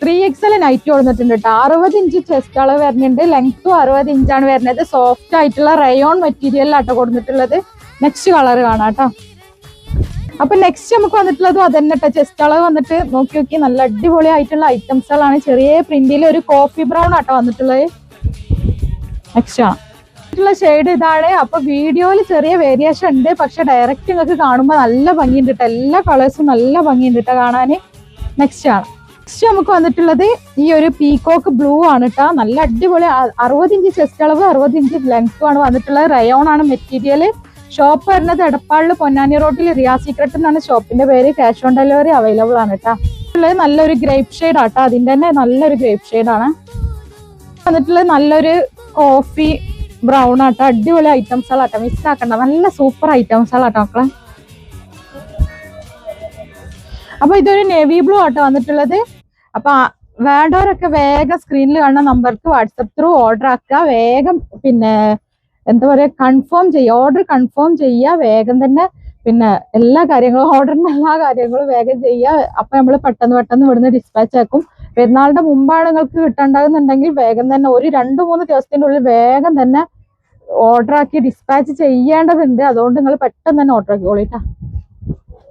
3XL night കൊടുത്തിട്ടുണ്ട് കേട്ടോ. 60 inch chest അളവ് വരുന്നുണ്ട്. ലെങ്ത്തും 60 ഇഞ്ചാണ് വരുന്നത്. സോഫ്റ്റ് ആയിട്ടുള്ള റയോൺ മെറ്റീരിയലിലാട്ടോ കൊടുത്തിട്ടുള്ളത്. നെക്സ്റ്റ് കളർ കാണാം കേട്ടോ. അപ്പൊ നെക്സ്റ്റ് നമുക്ക് വന്നിട്ടുള്ളതും അതന്നെ കേട്ടോ. ചെസ്റ്റ് അളവ് വന്നിട്ട് നോക്കി നോക്കി നല്ല അടിപൊളി ആയിട്ടുള്ള ഐറ്റംസുകളാണ്. ചെറിയ പ്രിന്റിൽ ഒരു കോഫി ബ്രൗൺ ആട്ടോ വന്നിട്ടുള്ളത്. നെക്സ്റ്റ് ആണ് ഷെയ്ഡ് ഇതാണ്. അപ്പൊ വീഡിയോയിൽ ചെറിയ വേരിയേഷൻ ഉണ്ട്, പക്ഷെ ഡയറക്റ്റ് നിങ്ങൾക്ക് കാണുമ്പോൾ നല്ല ഭംഗിയുണ്ട് കേട്ടോ. എല്ലാ കളേഴ്സും നല്ല ഭംഗിയുണ്ട് കേട്ടോ കാണാന്. നെക്സ്റ്റ് ആണ്. നെക്സ്റ്റ് നമുക്ക് വന്നിട്ടുള്ളത് ഈ ഒരു പീകോക്ക് ബ്ലൂ ആണ് കേട്ടോ. നല്ല അടിപൊളി 60 ഇഞ്ച് ചെസ്റ്റ് അളവ് 60 ഇഞ്ച് ലെങ്ത്തും ആണ് വന്നിട്ടുള്ളത്. റയോൺ ആണ് മെറ്റീരിയൽ. ഷോപ്പ് വരുന്നത് എടപ്പാളില് പൊന്നാനി റോഡിൽ റിയാ സീക്രട്ട് എന്നാണ് ഷോപ്പിന്റെ പേര്. ക്യാഷ് ഓൺ ഡെലിവറി അവൈലബിൾ ആണ് കേട്ടോ. നല്ലൊരു ഗ്രേപ്പ് ഷെയ്ഡ് ആട്ടോ. അതിന്റെ തന്നെ നല്ലൊരു ഗ്രേപ്പ് ഷെയ്ഡാണ് വന്നിട്ടുള്ളത്. നല്ലൊരു കോഫി ബ്രൗൺ ആട്ടോ. അടിപൊളി ഐറ്റംസുകളാട്ടോ, മിസ് ആക്കണ്ട. നല്ല സൂപ്പർ ഐറ്റംസുകളാട്ടോ മക്കളെ. അപ്പൊ ഇതൊരു നേവി ബ്ലൂ ആട്ടോ വന്നിട്ടുള്ളത്. അപ്പൊ വേണ്ടവരൊക്കെ വേഗം സ്ക്രീനിൽ കാണുന്ന നമ്പർക്ക് വാട്സപ്പ് ത്രൂ ഓർഡർ ആക്കുക. വേഗം പിന്നെ എന്താ പറയാ കൺഫേം ചെയ്യുക. ഓർഡർ കൺഫേം ചെയ്യുക വേഗം തന്നെ. പിന്നെ എല്ലാ കാര്യങ്ങളും ഓർഡറിന്റെ എല്ലാ കാര്യങ്ങളും വേഗം ചെയ്യുക. അപ്പൊ നമ്മൾ പെട്ടെന്ന് ഇവിടുന്ന് ഡിസ്പാച്ച് ആക്കും. പെരുന്നാളിന്റെ മുമ്പാണ് നിങ്ങൾക്ക് കിട്ടേണ്ടതെന്നുണ്ടെങ്കിൽ വേഗം തന്നെ ഒരു 2-3 ദിവസത്തിന്റെ ഉള്ളിൽ വേഗം തന്നെ ഓർഡർ ആക്കി ഡിസ്പാച്ച് ചെയ്യേണ്ടതുണ്ട്. അതുകൊണ്ട് നിങ്ങൾ പെട്ടെന്ന് തന്നെ ഓർഡർ ആക്കിക്കോളിട്ടാ.